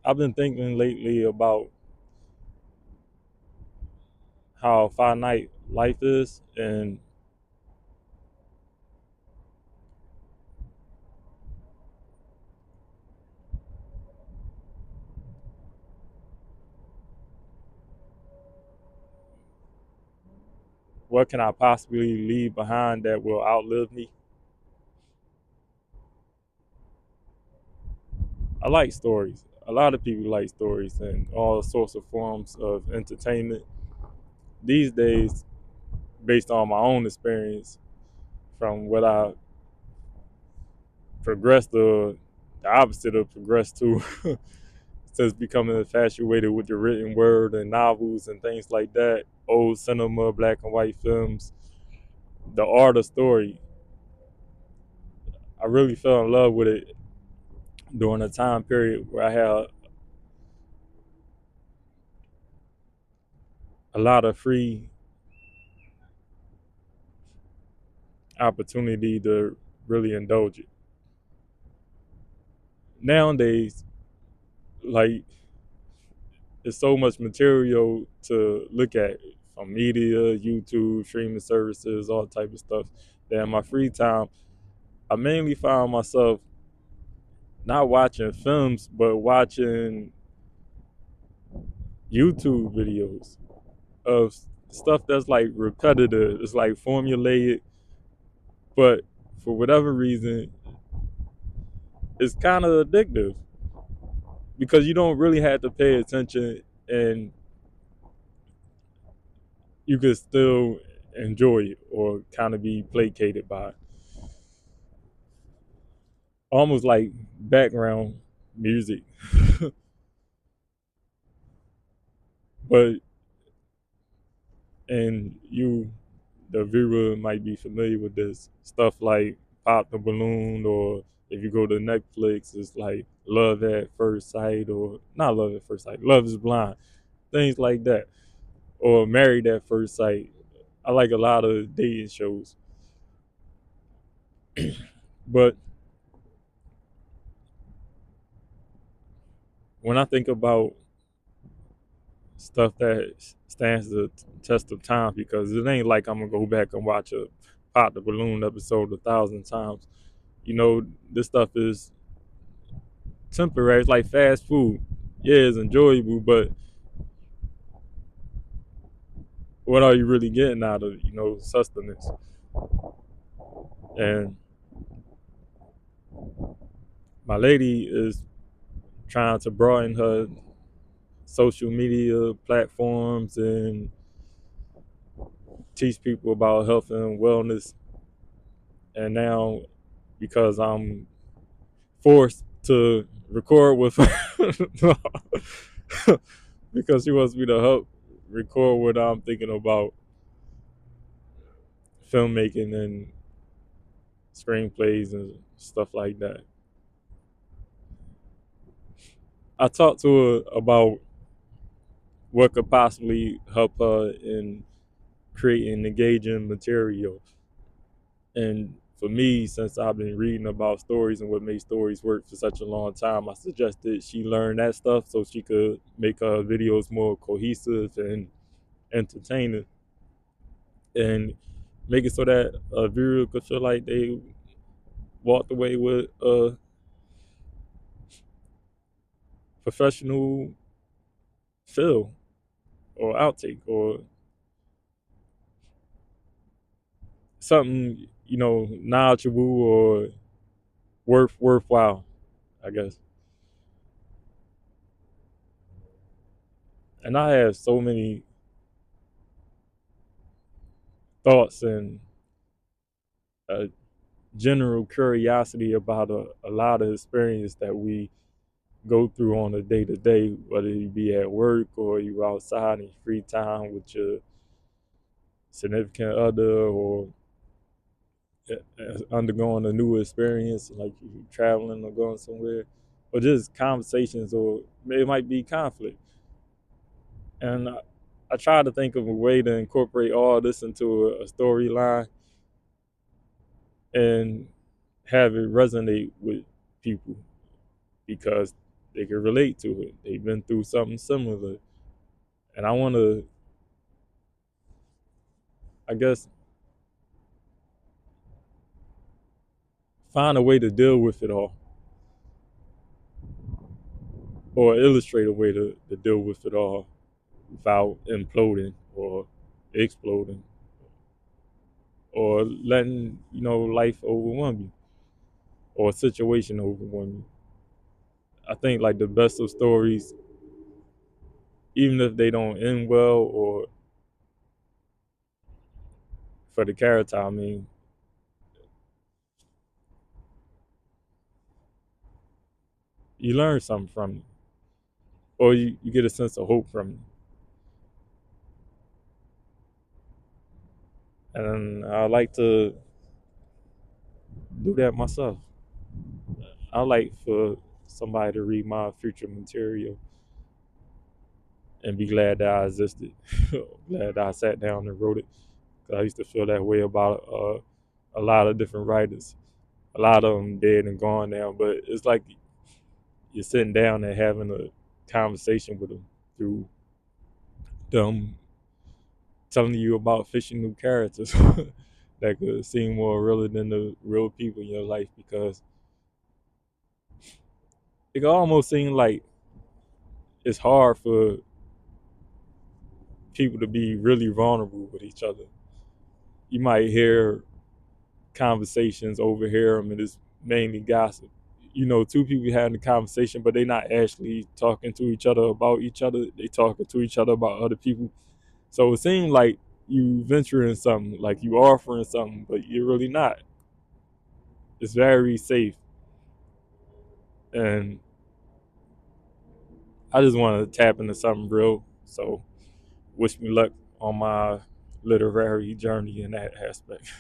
I've been thinking lately about how finite life is and what can I possibly leave behind that will outlive me. I like stories. A lot of people like stories and all sorts of forms of entertainment. These days, based on my own experience, from what I progressed to the opposite of progressed to, since becoming infatuated with the written word and novels and things like that, old cinema, black and white films, the art of story. I really fell in love with it during a time period where I had a lot of free opportunity to really indulge it. Nowadays, like, there's so much material to look at from media, YouTube, streaming services, all type of stuff. That in my free time, I mainly found myself not watching films, but watching YouTube videos of stuff that's like repetitive. It's like formulaic, but for whatever reason, it's kind of addictive because you don't really have to pay attention and you could still enjoy it or kind of be placated by it. Almost like background music. But, and you, the viewer, might be familiar with this stuff like Pop the Balloon, or if you go to Netflix, it's like Love at First Sight, or not Love at First Sight, Love is Blind, things like that, or Married at First Sight. I like a lot of dating shows. But when I think about stuff that stands the test of time, because it ain't like I'm gonna go back and watch a Pop the Balloon episode 1,000 times. You know, this stuff is temporary. It's like fast food. Yeah, it's enjoyable, but what are you really getting out of it? Sustenance. And my lady is trying to broaden her social media platforms and teach people about health and wellness. And now, because I'm forced to record with her, because she wants me to help record what I'm thinking about filmmaking and screenplays and stuff like that. I talked to her about what could possibly help her in creating engaging material. And for me, since I've been reading about stories and what makes stories work for such a long time, I suggested she learn that stuff so she could make her videos more cohesive and entertaining, and make it so that a viewer could feel like they walked away with a professional feel or outtake or something, knowledgeable or worthwhile, I guess. And I have so many thoughts and a general curiosity about a lot of experience that we go through on a day to day, whether you be at work or you outside in free time with your significant other, or undergoing a new experience, like you traveling or going somewhere, or just conversations, or it might be conflict. And I try to think of a way to incorporate all this into a storyline and have it resonate with people, because they can relate to it. They've been through something similar. And I want to, I guess, find a way to deal with it all, or illustrate a way to deal with it all without imploding or exploding or letting, life overwhelm you or a situation overwhelm you. I think like the best of stories, even if they don't end well or for the character, I mean, you learn something from it or you get a sense of hope from it. And I like to do that myself. I like for somebody to read my future material and be glad that I existed. Glad that I sat down and wrote it. 'Cause I used to feel that way about a lot of different writers. A lot of them dead and gone now, but it's like you're sitting down and having a conversation with them through them telling you about fishing new characters that could seem more realer than the real people in your life because it could almost seem like it's hard for people to be really vulnerable with each other. You might hear conversations, overhear them, and it's mainly gossip. Two people having a conversation, but they're not actually talking to each other about each other. They talking to each other about other people. So it seems like you venturing something, like you offering something, but you're really not. It's very safe, and I just want to tap into something real. So wish me luck on my literary journey in that aspect.